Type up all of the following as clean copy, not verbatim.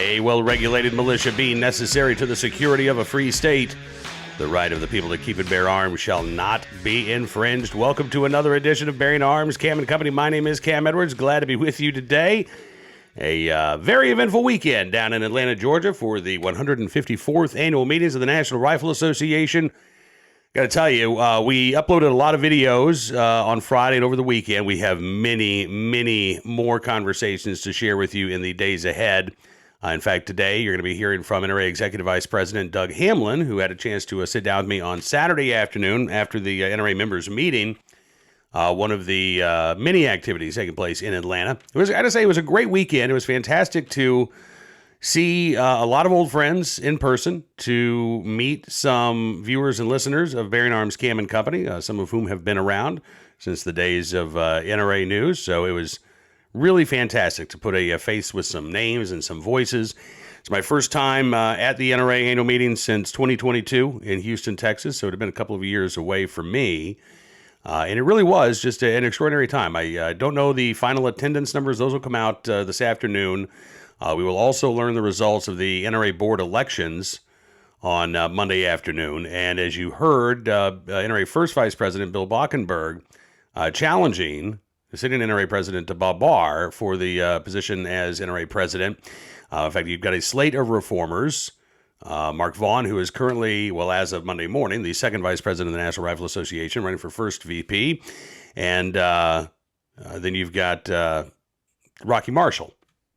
A well-regulated militia being necessary to the security of a free state. The right of the people to keep and bear arms shall not be infringed. Welcome to another edition of Bearing Arms, Cam and Company. My name is Cam Edwards. Glad to be with you today. A very eventful weekend down in Atlanta, Georgia for the 154th annual meetings of the National Rifle Association. Got to tell you, we uploaded a lot of videos on Friday and over the weekend. We have many more conversations to share with you in the days ahead. In fact, today you're going to be hearing from NRA Executive Vice President Doug Hamlin, who had a chance to sit down with me on Saturday afternoon after the NRA members meeting. One of the many activities taking place in Atlanta. I got to say, it was a great weekend. It was fantastic to see a lot of old friends in person, to meet some viewers and listeners of Bearing Arms, Cam and Company, some of whom have been around since the days of NRA News. So it was really fantastic to put a face with some names and some voices. It's my first time at the NRA annual meeting since 2022 in Houston, Texas. So it had been a couple of years away for me. And it really was just an extraordinary time. I don't know the final attendance numbers. Those will come out this afternoon. We will also learn the results of the NRA board elections on Monday afternoon. And as you heard, NRA First Vice President Bill Bockenberg challenging the sitting NRA President Bob Barr for the position as NRA President. In fact, you've got a slate of reformers. Mark Vaughn, who is currently, well, as of Monday morning, the second Vice President of the National Rifle Association, running for first VP. And then you've got Rocky Marshall.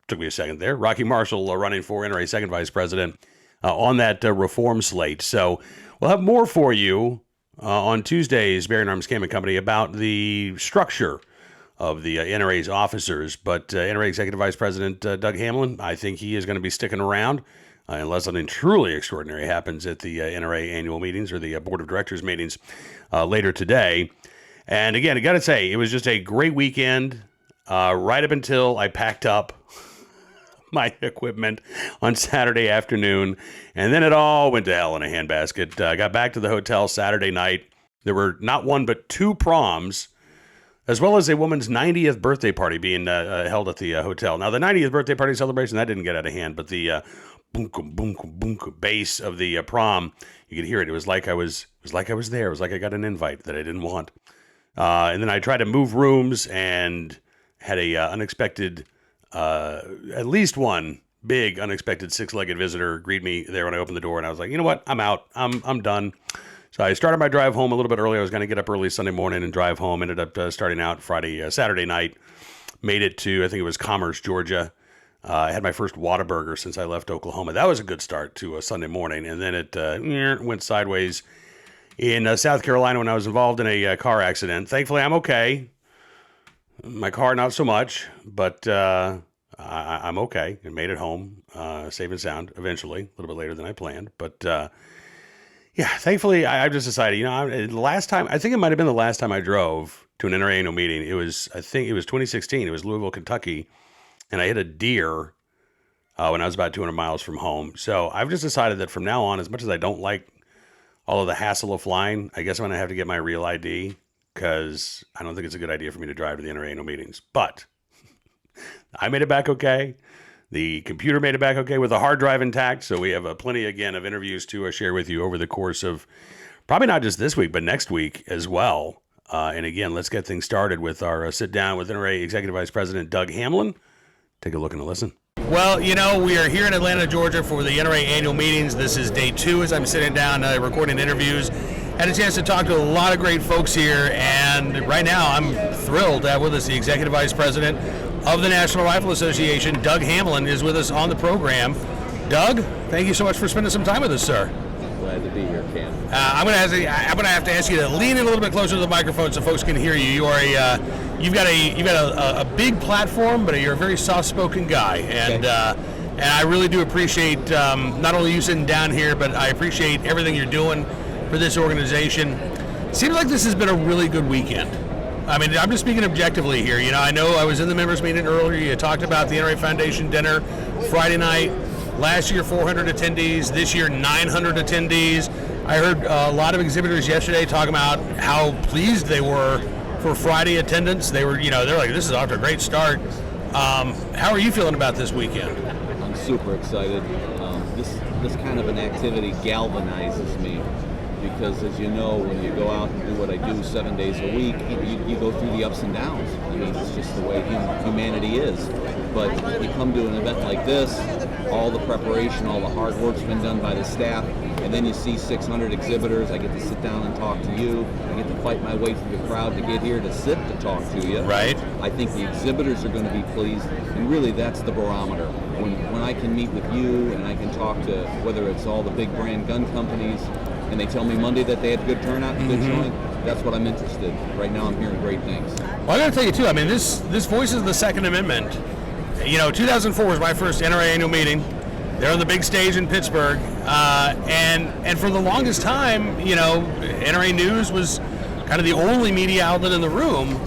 Took me a second there. Rocky Marshall running for NRA second Vice President on that reform slate. So we'll have more for you on Tuesday's Bearing Arms, Cam and Company about the structure of the NRA's officers. But NRA Executive Vice President Doug Hamlin, I think he is going to be sticking around unless something truly extraordinary happens at the NRA annual meetings or the Board of Directors meetings later today. And again, I got to say, it was just a great weekend right up until I packed up my equipment on Saturday afternoon. And then it all went to hell in a handbasket. I got back to the hotel Saturday night. There were not one but two proms, as well as a woman's 90th birthday party being held at the hotel. Now, the 90th birthday party celebration, that didn't get out of hand, but the boom bass of the prom, you could hear it. It was like I was there. It was like I got an invite that I didn't want. And then I tried to move rooms and had a unexpected, at least one big unexpected six-legged visitor greet me there when I opened the door, and I was like, you know what? I'm out. I'm done. So I started my drive home a little bit early. I was going to get up early Sunday morning and drive home. Ended up starting out Saturday night. Made it to, I think it was Commerce, Georgia. I had my first Whataburger since I left Oklahoma. That was a good start to a Sunday morning. And then it went sideways in South Carolina when I was involved in a car accident. Thankfully, I'm okay. My car, not so much, but I'm okay. I made it home, safe and sound, eventually, a little bit later than I planned. But yeah, thankfully, I've just decided, the last time, I think it might have been the last time I drove to an NRA annual meeting. I think it was 2016. It was Louisville, Kentucky. And I hit a deer when I was about 200 miles from home. So I've just decided that from now on, as much as I don't like all of the hassle of flying, I guess I'm going to have to get my real ID, because I don't think it's a good idea for me to drive to the NRA annual meetings. But I made it back okay. The computer made it back okay with the hard drive intact. So we have plenty, again, of interviews to share with you over the course of probably not just this week, but next week as well. And again, let's get things started with our sit down with NRA Executive Vice President Doug Hamlin. Take a look and a listen. Well, we are here in Atlanta, Georgia for the NRA annual meetings. This is day 2 as I'm sitting down recording interviews. Had a chance to talk to a lot of great folks here, and right now I'm thrilled to have with us the Executive Vice President of the National Rifle Association. Doug Hamlin is with us on the program. Doug, thank you so much for spending some time with us, sir. Glad to be here, Cam. I'm going to have to ask you to lean in a little bit closer to the microphone so folks can hear you. You've got a big platform, but you're a very soft-spoken guy, and I really do appreciate not only you sitting down here, but I appreciate everything you're doing for this organization. Seems like this has been a really good weekend. I mean, I'm just speaking objectively here. I know I was in the members meeting earlier. You talked about the NRA Foundation dinner Friday night. Last year, 400 attendees. This year, 900 attendees. I heard a lot of exhibitors yesterday talking about how pleased they were for Friday attendance. They were, they're like, this is off to a great start. How are you feeling about this weekend? I'm super excited. This kind of an activity galvanizes me because, as you know, when you go out and do what I do 7 days a week, you go through the ups and downs. I mean, it's just the way humanity is. But you come to an event like this, all the preparation, all the hard work's been done by the staff, and then you see 600 exhibitors. I get to sit down and talk to you. I get to fight my way through the crowd to get here to sit to talk to you. Right. I think the exhibitors are going to be pleased, and really that's the barometer. When I can meet with you and I can talk to whether it's all the big brand gun companies, and they tell me Monday that they had good turnout and good showing, that's what I'm interested in. Right now I'm hearing great things. Well, I got to tell you too, I mean, this voices the Second Amendment. 2004 was my first NRA annual meeting. They're on the big stage in Pittsburgh, and for the longest time, NRA News was kind of the only media outlet in the room.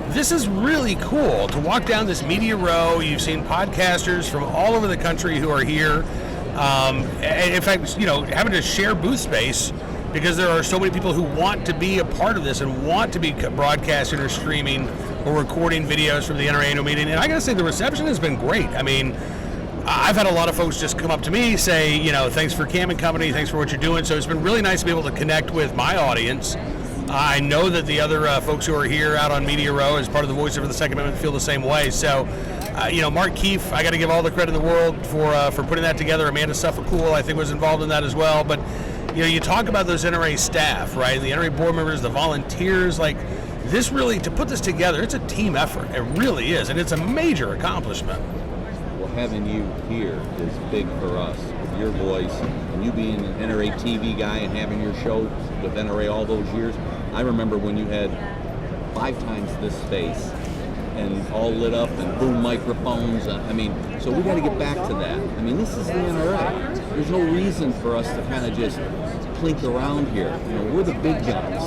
This is really cool to walk down this media row. You've seen podcasters from all over the country who are here. And in fact, having to share booth space because there are so many people who want to be a part of this and want to be broadcasting or streaming or recording videos from the NRA annual meeting. And I got to say, the reception has been great. I mean, I've had a lot of folks just come up to me, say, thanks for Cam and Company, thanks for what you're doing. So it's been really nice to be able to connect with my audience. I know that the other folks who are here out on Media Row as part of the Voice Over the Second Amendment feel the same way. So, Mark Keefe, I got to give all the credit in the world for putting that together. Amanda Suffolk-Cool, I think, was involved in that as well. But, you talk about those NRA staff, right? The NRA board members, the volunteers, like this really, to put this together, it's a team effort. It really is, and it's a major accomplishment. Well, having you here is big for us. With your voice, and you being an NRA TV guy and having your show with NRA all those years. I remember when you had 5 times this space and all lit up and boom microphones. So we got to get back to that. I mean, this is the NRA. There's no reason for us to kind of just plink around here. We're the big guns.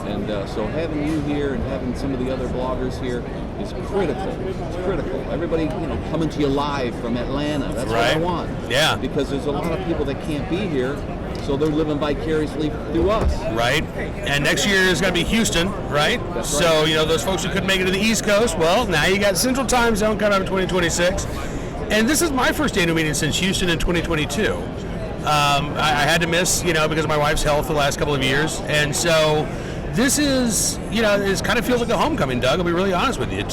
And so having you here and having some of the other bloggers here is critical. It's critical. Everybody, coming to you live from Atlanta. That's right. What I want. Yeah. Because there's a lot of people that can't be here, so they're living vicariously through us. Right. And next year is going to be Houston, right? That's so, right. Those folks who couldn't make it to the East Coast, well, now you got Central Time Zone coming up in 2026. And this is my first annual meeting since Houston in 2022. I had to miss, because of my wife's health the last couple of years. And so this is, it kind of feels like a homecoming, Doug. I'll be really honest with you.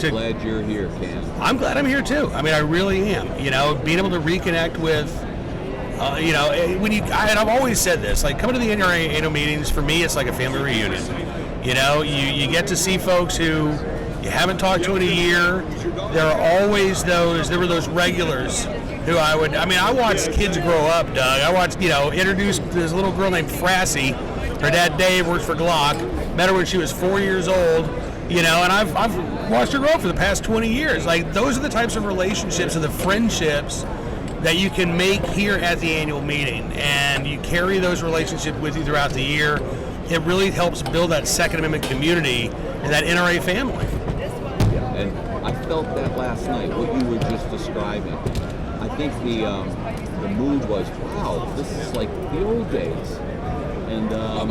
Glad you're here, Cam. I'm glad I'm here too. I mean, I really am. Being able to reconnect with, and I've always said this, like coming to the NRA annual meetings, for me, it's like a family reunion. You get to see folks who you haven't talked to in a year. There were those regulars who I watched kids grow up, Doug. I watched, introduced this little girl named Frassie. Her dad, Dave, works for Glock. Met her when she was 4 years old, and I've watched her grow up for the past 20 years. Like, those are the types of relationships and the friendships that you can make here at the annual meeting. And you carry those relationships with you throughout the year. It really helps build that Second Amendment community and that NRA family. Yeah, and I felt that last night, what you were just describing. I think the mood was, wow, this is like the old days. And I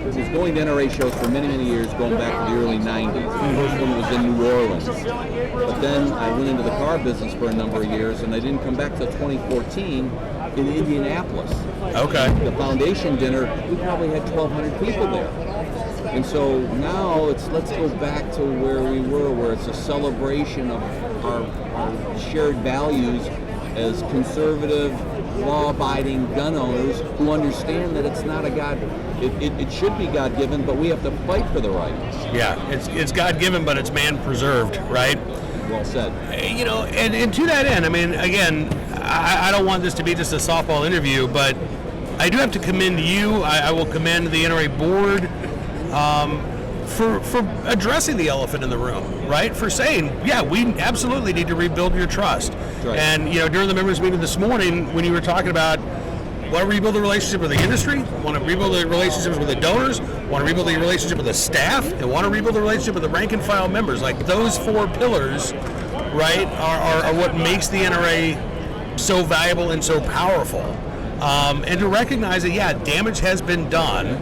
was going to NRA shows for many, many years, going back to the early 90s. The first one was in New Orleans. But then I went into the car business for a number of years, and I didn't come back till 2014 in Indianapolis. Okay. The foundation dinner, we probably had 1,200 people there. And so now let's go back to where we were, where it's a celebration of our shared values as conservative, law-abiding gun owners who understand that it's not it should be God-given, but we have to fight for the right. Yeah, it's God-given, but it's man-preserved, right? Well said. And to that end, again, I don't want this to be just a softball interview, but I do have to commend you. I will commend the NRA board for addressing the elephant in the room, right? For saying, yeah, we absolutely need to rebuild your trust. Right. And, during the members' meeting this morning, when you were talking about want to rebuild the relationship with the industry, want to rebuild the relationships with the donors, want to rebuild the relationship with the staff, and want to rebuild the relationship with the rank and file members, like those 4 pillars, right, are what makes the NRA so valuable and so powerful. And to recognize that, yeah, damage has been done,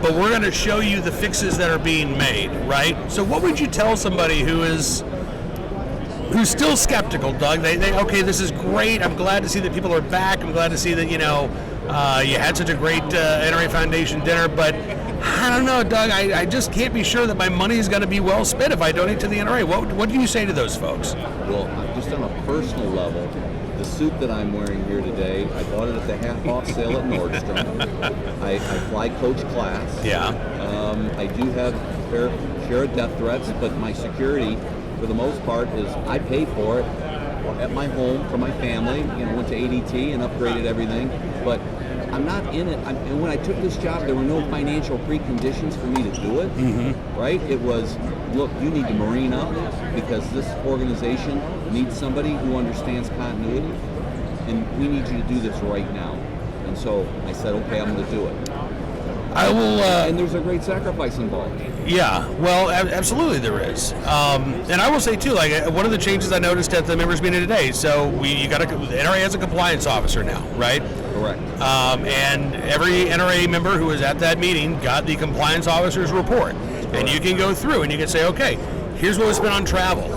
but we're going to show you the fixes that are being made, right? So what would you tell somebody who is, who's still skeptical, Doug. They okay, this is great. I'm glad to see that people are back. I'm glad to see that, you had such a great NRA Foundation dinner, but I don't know, Doug. I just can't be sure that my money is going to be well spent if I donate to the NRA. What do you say to those folks? Well, just on a personal level, the suit that I'm wearing here today, I bought it at the half-off sale at Nordstrom. I fly coach class. Yeah. I do have a fair share of death threats, but my security, for the most part, is I pay for it at my home for my family. Went to ADT and upgraded everything, but I'm not in it. And when I took this job, there were no financial preconditions for me to do it. Mm-hmm. Right? It was, look, you need to marine up because this organization needs somebody who understands continuity, and we need you to do this right now. And so I said, okay, I'm going to do it. I will. And there's a great sacrifice involved. Yeah, well, absolutely there is. And I will say too, like one of the changes I noticed at the members meeting today. So the NRA has a compliance officer now, right? Correct. And every NRA member who was at that meeting got the compliance officer's report, and you can go through and you can say, okay, here's what was spent on travel.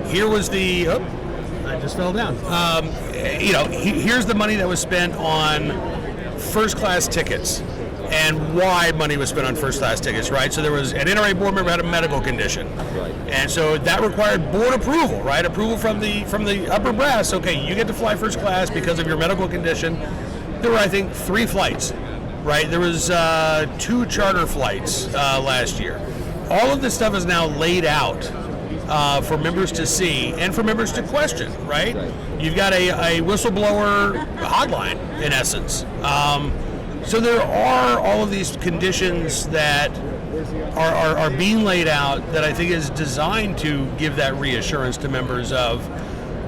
Here was the. Oh, I just fell down. Here's the money that was spent on first class tickets. And why money was spent on first-class tickets, right? So there was an NRA board member had a medical condition, right, and so that required board approval, right? Approval from the upper brass. Okay, you get to fly first class because of your medical condition. There were, I think, 3 flights, right? There was 2 charter flights last year. All of this stuff is now laid out for members to see and for members to question, right? You've got a whistleblower hotline, in essence. So there are all of these conditions that are being laid out that I think is designed to give that reassurance to members of,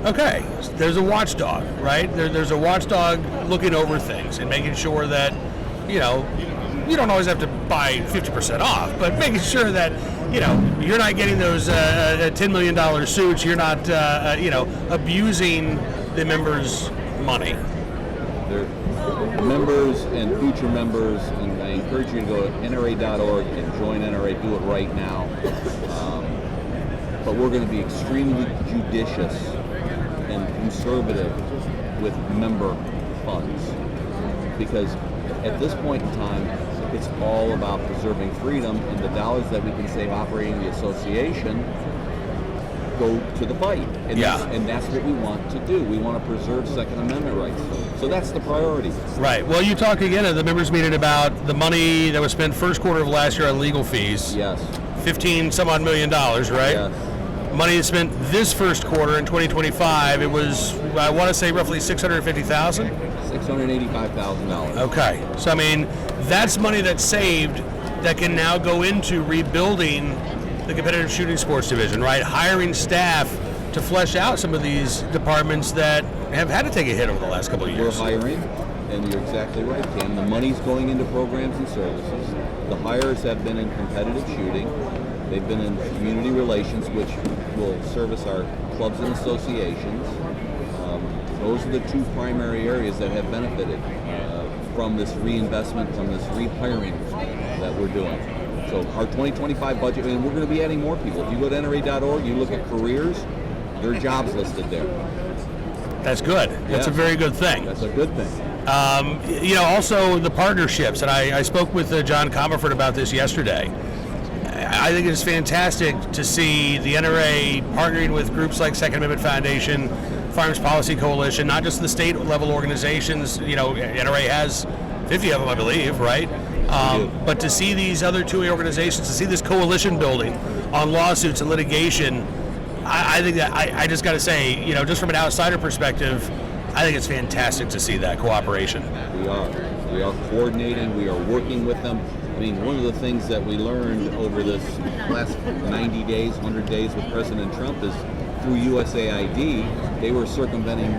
okay, there's a watchdog, right? There's a watchdog looking over things and making sure that, you don't always have to buy 50% off, but making sure that, you're not getting those $10 million suits, you're not, abusing the members' money. Members and future members, and I encourage you to go to NRA.org and join NRA. Do it right now. But we're going to be extremely judicious and conservative with member funds, because at this point in time, it's all about preserving freedom, and the dollars that we can save operating the association go to the fight. And that's what we want to do. We want to preserve Second Amendment rights. So that's the priority. Right. Well, you talked again at the members meeting about the money that was spent first quarter of last year on legal fees. Yes. 15 some odd $15 million, right? Yes. Money that's spent this first quarter in 2025, it was, I want to say, roughly $650,000? $685,000. Okay. So, I mean, that's money that's saved that can now go into rebuilding the competitive shooting sports division, right? Hiring staff to flesh out some of these departments that have had to take a hit over the last couple of years. We're hiring, and you're exactly right, Cam. The money's going into programs and services. The hires have been in competitive shooting. They've been in community relations, which will service our clubs and associations. Those are the 2 primary areas that have benefited from this reinvestment, from this rehiring that we're doing. So our 2025 budget, and we're going to be adding more people. If you go to NRA.org, you look at careers, there are jobs listed there. That's good. That's a very good thing. That's a good thing. Also the partnerships, and I spoke with John Comerford about this yesterday. I think it's fantastic to see the NRA partnering with groups like Second Amendment Foundation, Firearms Policy Coalition, not just the state level organizations. NRA has 50 of them, I believe, right? But to see these other 2 organizations, to see this coalition building on lawsuits and litigation, I think that I just got to say, just from an outsider perspective, I think it's fantastic to see that cooperation. We are coordinating. We are working with them. I mean, one of the things that we learned over this last 90 days, 100 days with President Trump is through USAID, they were circumventing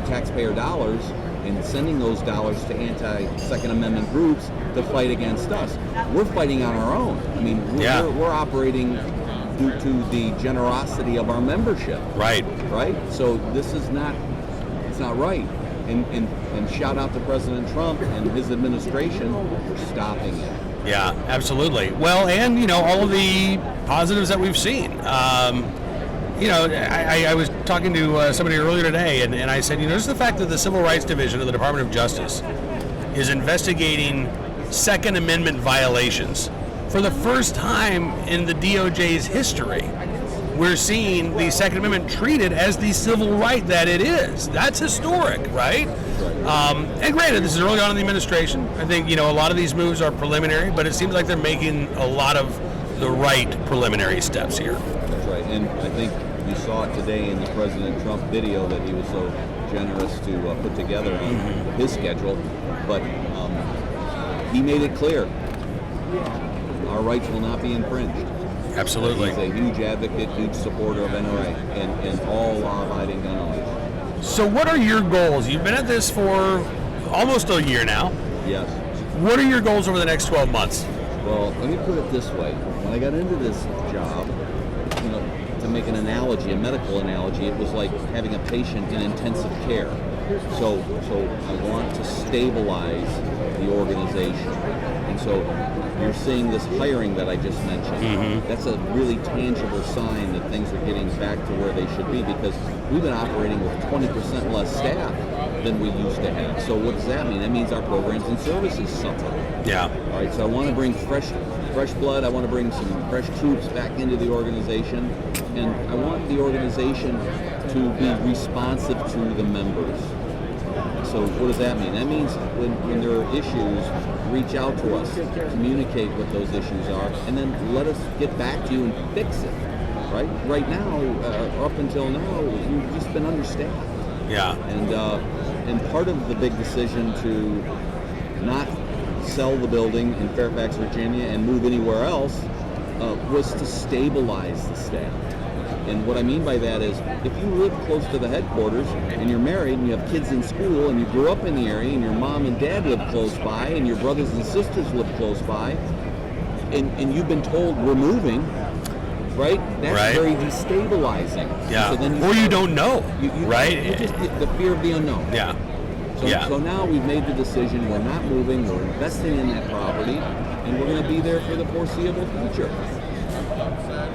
taxpayer dollars and sending those dollars to anti-Second Amendment groups to fight against us. We're fighting on our own. I mean, we're operating due to the generosity of our membership. Right. Right? So this is not, it's not right. And shout out to President Trump and his administration for stopping it. Yeah, absolutely. Well, and all of the positives that we've seen. I was talking to somebody earlier today, and I said, just the fact that the Civil Rights Division of the Department of Justice is investigating Second Amendment violations for the first time in the DOJ's history. We're seeing the Second Amendment treated as the civil right that it is. That's historic, right? And granted, this is early on in the administration. I think, a lot of these moves are preliminary, but it seems like they're making a lot of the right preliminary steps here. That's right. And I think you saw it today in the President Trump video that he was so generous to put together on his schedule. But he made it clear our rights will not be infringed. Absolutely. He's a huge advocate, huge supporter of NRA and all law-abiding gun owners. So what are your goals? You've been at this for almost a year now. Yes. What are your goals over the next 12 months? Well, let me put it this way. When I got into this job, to make an analogy, a medical analogy, it was like having a patient in intensive care. So I want to stabilize the organization. And so you're seeing this hiring that I just mentioned. That's a really tangible sign that things are getting back to where they should be, because we've been operating with 20% less staff than we used to have. So what does that mean? That means our programs and services suffer. Yeah. All right, so I want to bring fresh blood. I want to bring some fresh troops back into the organization, and I want the organization to be responsive to the members. So what does that mean? That means when there are issues, reach out to us, communicate what those issues are, and then let us get back to you and fix it. Right? Right now, up until now, we've just been understaffed. Yeah. And part of the big decision to not sell the building in Fairfax, Virginia, and move anywhere else was to stabilize the staff. And what I mean by that is, if you live close to the headquarters and you're married and you have kids in school and you grew up in the area and your mom and dad live close by and your brothers and sisters live close by, and you've been told we're moving, right? That's very destabilizing. Yeah. So then you don't know, right? You just the fear of the unknown. Yeah. So now we've made the decision, we're not moving, we're investing in that property, and we're going to be there for the foreseeable future.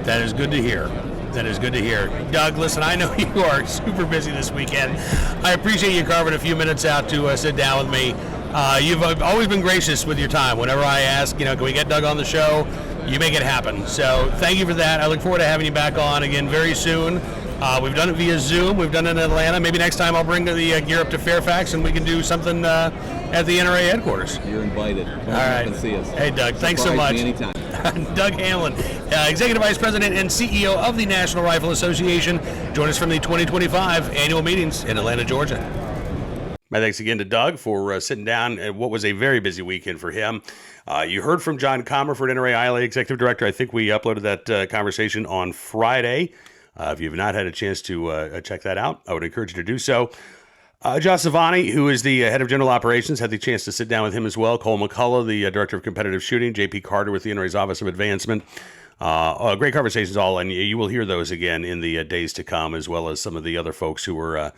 That is good to hear. That is good to hear. Doug, listen, I know you are super busy this weekend. I appreciate you carving a few minutes out to sit down with me. You've always been gracious with your time. Whenever I ask, can we get Doug on the show, you make it happen. So thank you for that. I look forward to having you back on again very soon. We've done it via Zoom. We've done it in Atlanta. Maybe next time I'll bring the gear up to Fairfax and we can do something at the NRA headquarters. You're invited. Come All right. and see us. Hey, Doug, thanks so Surprise much. me anytime. Doug Hamlin, Executive Vice President and CEO of the National Rifle Association. Join us from the 2025 annual meetings in Atlanta, Georgia. My thanks again to Doug for sitting down at what was a very busy weekend for him. You heard from John Comerford, NRA ILA Executive Director. I think we uploaded that conversation on Friday. If you've not had a chance to check that out, I would encourage you to do so. Josh Savani, who is the head of general operations, had the chance to sit down with him as well. Cole McCullough, the director of competitive shooting. JP Carter with the NRA's Office of Advancement. Great conversations all, and you will hear those again in the days to come, as well as some of the other folks who were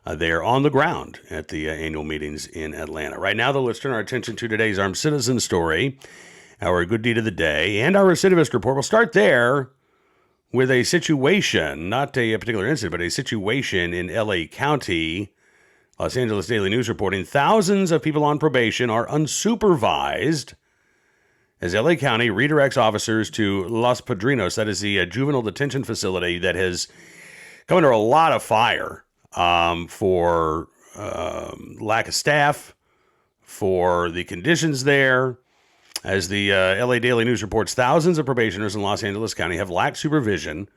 there on the ground at the annual meetings in Atlanta. Right now, though, let's turn our attention to today's Armed Citizen story, our good deed of the day, and our recidivist report. We'll start there with a situation, not a particular incident, but a situation in L.A. County. Los Angeles Daily News reporting thousands of people on probation are unsupervised as L.A. County redirects officers to Los Padrinos. That is the juvenile detention facility that has come under a lot of fire for lack of staff, for the conditions there. As the L.A. Daily News reports, thousands of probationers in Los Angeles County have lacked supervision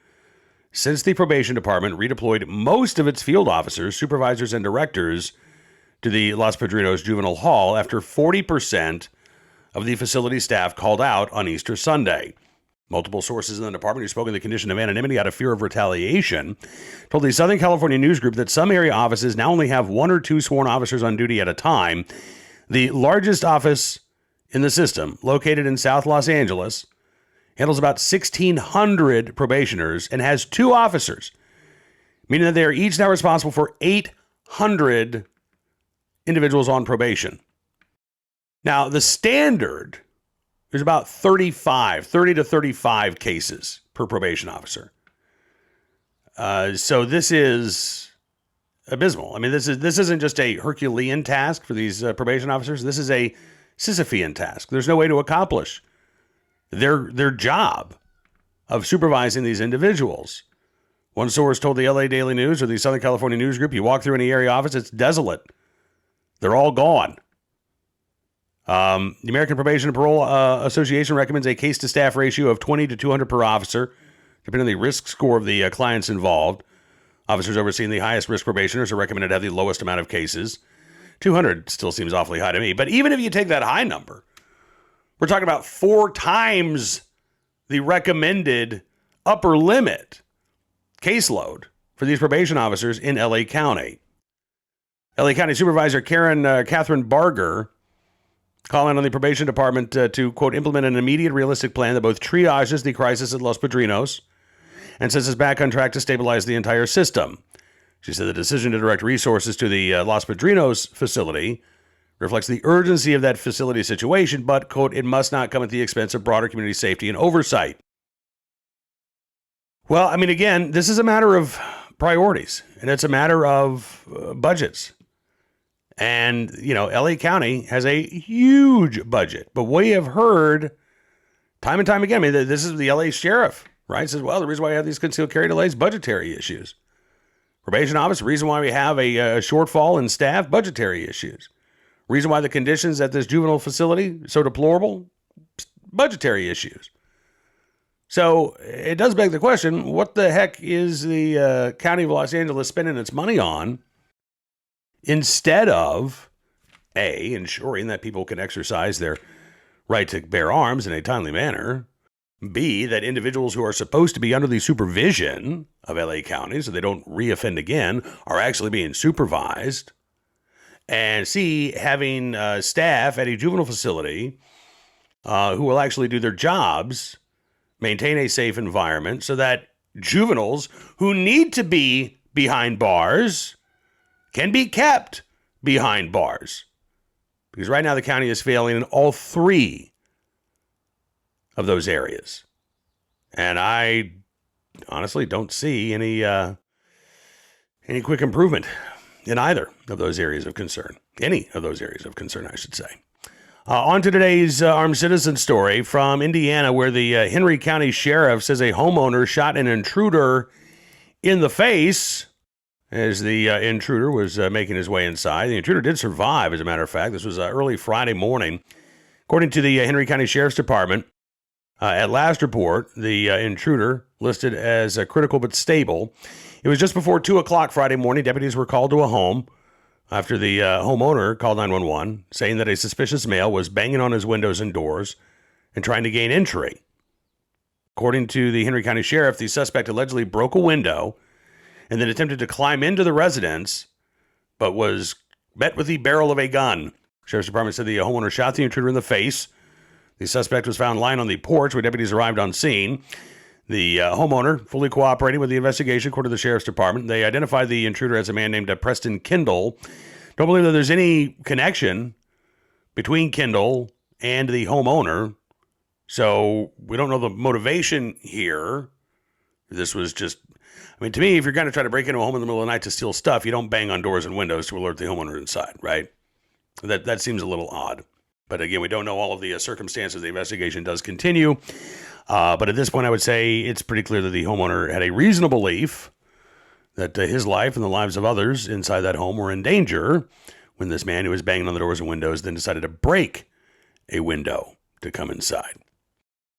since the probation department redeployed most of its field officers, supervisors, and directors to the Los Padrinos Juvenile Hall after 40% of the facility staff called out on Easter Sunday. Multiple sources in the department who spoke in the condition of anonymity out of fear of retaliation told the Southern California News Group that some area offices now only have one or two sworn officers on duty at a time. The largest office in the system, located in South Los Angeles, handles about 1,600 probationers and has two officers, meaning that they are each now responsible for 800 individuals on probation. Now, the standard is about 30 to 35 cases per probation officer. So this is abysmal. I mean, this isn't just a Herculean task for these probation officers. This is a Sisyphean task. There's no way to accomplish their job of supervising these individuals. One source told the LA Daily News or the Southern California News Group, you walk through any area office, it's desolate. They're all gone. The American Probation and Parole Association recommends a case-to-staff ratio of 20 to 200 per officer, depending on the risk score of the clients involved. Officers overseeing the highest risk probationers are recommended to have the lowest amount of cases. 200 still seems awfully high to me. But even if you take that high number, we're talking about 4 times the recommended upper limit caseload for these probation officers in LA County. LA County Supervisor Catherine Barger calling on the probation department to, quote, implement an immediate realistic plan that both triages the crisis at Los Padrinos and sets us back on track to stabilize the entire system. She said the decision to direct resources to the Los Padrinos facility reflects the urgency of that facility situation, but, quote, it must not come at the expense of broader community safety and oversight. Well, I mean, again, this is a matter of priorities, and it's a matter of budgets. And, LA County has a huge budget, but we have heard time and time again, I mean, this is the LA sheriff, right? Says, well, the reason why we have these concealed carry delays, budgetary issues. Probation office, the reason why we have a shortfall in staff, budgetary issues. Reason why the conditions at this juvenile facility so deplorable, budgetary issues. So it does beg the question, what the heck is the County of Los Angeles spending its money on instead of, A, ensuring that people can exercise their right to bear arms in a timely manner, B, that individuals who are supposed to be under the supervision of LA County so they don't reoffend again are actually being supervised, and C, having staff at a juvenile facility who will actually do their jobs, maintain a safe environment so that juveniles who need to be behind bars can be kept behind bars. Because right now the county is failing in all 3 of those areas. And I honestly don't see any quick improvement in either of those areas of concern. Any of those areas of concern, I should say. On to today's armed citizen story from Indiana, where the Henry County Sheriff says a homeowner shot an intruder in the face as the intruder was making his way inside. The intruder did survive, as a matter of fact. This was early Friday morning. According to the Henry County Sheriff's Department, at last report, the intruder listed as critical but stable. It was just before 2 o'clock Friday morning. Deputies were called to a home after the homeowner called 911, saying that a suspicious male was banging on his windows and doors and trying to gain entry. According to the Henry County Sheriff, the suspect allegedly broke a window and then attempted to climb into the residence, but was met with the barrel of a gun. Sheriff's Department said the homeowner shot the intruder in the face. The suspect was found lying on the porch when deputies arrived on scene. The homeowner fully cooperating with the investigation, according to the Sheriff's Department. They identified the intruder as a man named Preston Kendall. Don't believe that there's any connection between Kendall and the homeowner. So we don't know the motivation here. This was just, to me, if you're going to try to break into a home in the middle of the night to steal stuff, you don't bang on doors and windows to alert the homeowner inside, right? That seems a little odd. But again, we don't know all of the circumstances. The investigation does continue. But at this point, I would say it's pretty clear that the homeowner had a reasonable belief that his life and the lives of others inside that home were in danger when this man who was banging on the doors and windows then decided to break a window to come inside.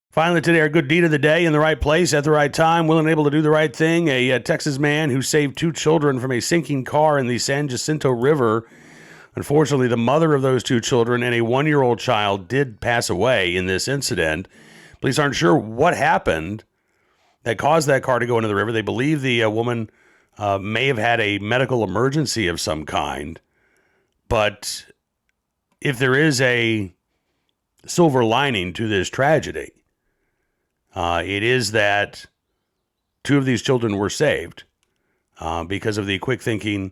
Finally today, our good deed of the day, in the right place at the right time, willing and able to do the right thing. A Texas man who saved 2 children from a sinking car in the San Jacinto River. Unfortunately, the mother of those 2 children and a 1-year-old child did pass away in this incident. Police aren't sure what happened that caused that car to go into the river. They believe the woman may have had a medical emergency of some kind. But if there is a silver lining to this tragedy, it is that 2 of these children were saved because of the quick thinking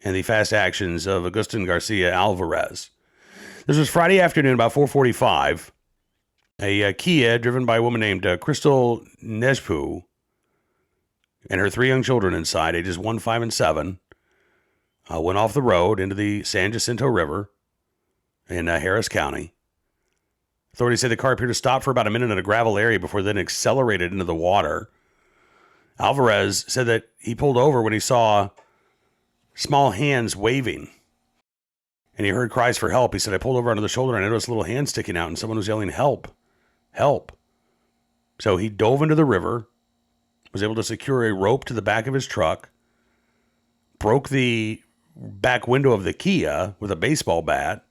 and the fast actions of Agustin Garcia Alvarez. This was Friday afternoon, about 4:45. A Kia driven by a woman named Crystal Nespu and her 3 young children inside, ages 1, 5, and 7, went off the road into the San Jacinto River in Harris County. Authorities say the car appeared to stop for about a minute in a gravel area before then accelerated into the water. Alvarez said that he pulled over when he saw small hands waving, and he heard cries for help. He said, I pulled over onto the shoulder and I noticed a little hand sticking out, and someone was yelling, help, help. So he dove into the river, was able to secure a rope to the back of his truck, broke the back window of the Kia with a baseball bat.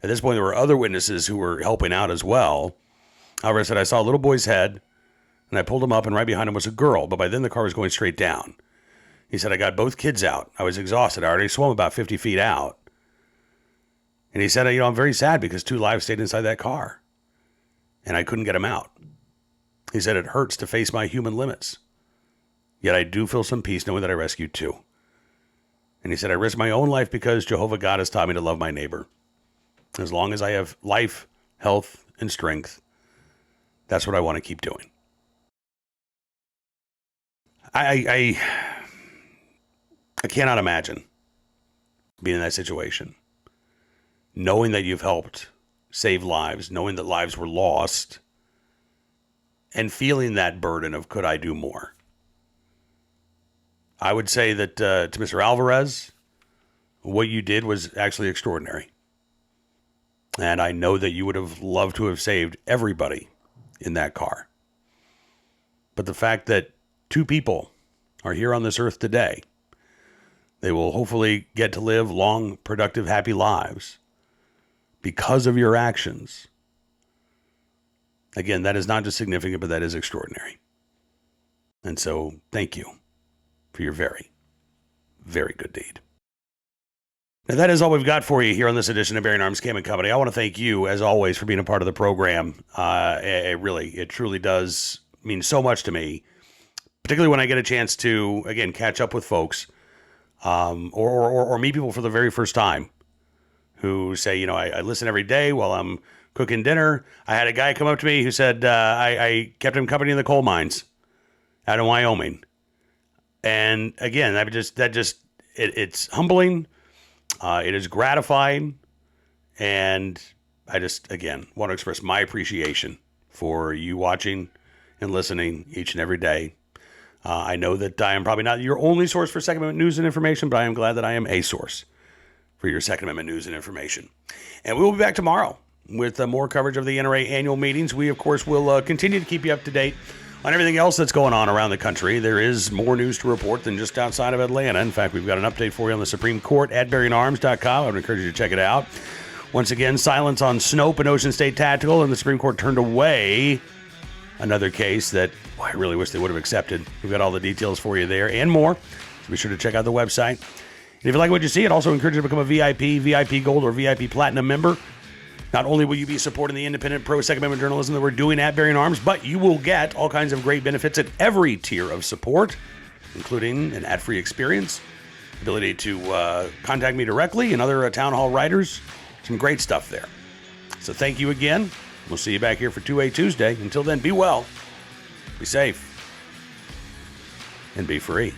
At this point, there were other witnesses who were helping out as well. Alvarez said, I saw a little boy's head, and I pulled him up, and right behind him was a girl, but by then the car was going straight down. He said, I got both kids out. I was exhausted. I already swam about 50 feet out. And he said, I'm very sad because 2 lives stayed inside that car, and I couldn't get them out. He said, it hurts to face my human limits, yet I do feel some peace knowing that I rescued 2. And he said, I risked my own life because Jehovah God has taught me to love my neighbor. As long as I have life, health, and strength, that's what I want to keep doing. I cannot imagine being in that situation, knowing that you've helped save lives, knowing that lives were lost, and feeling that burden of, could I do more? I would say that to Mr. Alvarez, what you did was actually extraordinary. And I know that you would have loved to have saved everybody in that car. But the fact that 2 people are here on this earth today, they will hopefully get to live long, productive, happy lives because of your actions. Again, that is not just significant, but that is extraordinary. And so thank you for your very, very good deed. Now, that is all we've got for you here on this edition of Bearing Arms Cam and Company. I want to thank you, as always, for being a part of the program. It truly does mean so much to me, particularly when I get a chance to, again, catch up with folks or meet people for the very first time who say, I listen every day while I'm cooking dinner. I had a guy come up to me who said I kept him company in the coal mines out in Wyoming. And again, it's humbling. It is gratifying, and I just, again, want to express my appreciation for you watching and listening each and every day. I know that I am probably not your only source for Second Amendment news and information, but I am glad that I am a source for your Second Amendment news and information. And we will be back tomorrow with more coverage of the NRA annual meetings. We, of course, will continue to keep you up to date on everything else that's going on around the country. There is more news to report than just outside of Atlanta. In fact, we've got an update for you on the Supreme Court at BearingArms.com. I would encourage you to check it out. Once again, silence on Snope and Ocean State Tactical, and the Supreme Court turned away another case that I really wish they would have accepted. We've got all the details for you there and more, so be sure to check out the website. And if you like what you see, I'd also encourage you to become a VIP, VIP Gold, or VIP Platinum member. Not only will you be supporting the independent pro-Second Amendment journalism that we're doing at Bearing Arms, but you will get all kinds of great benefits at every tier of support, including an ad-free experience, ability to contact me directly and other town hall writers. Some great stuff there. So thank you again. We'll see you back here for 2A Tuesday. Until then, be well, be safe, and be free.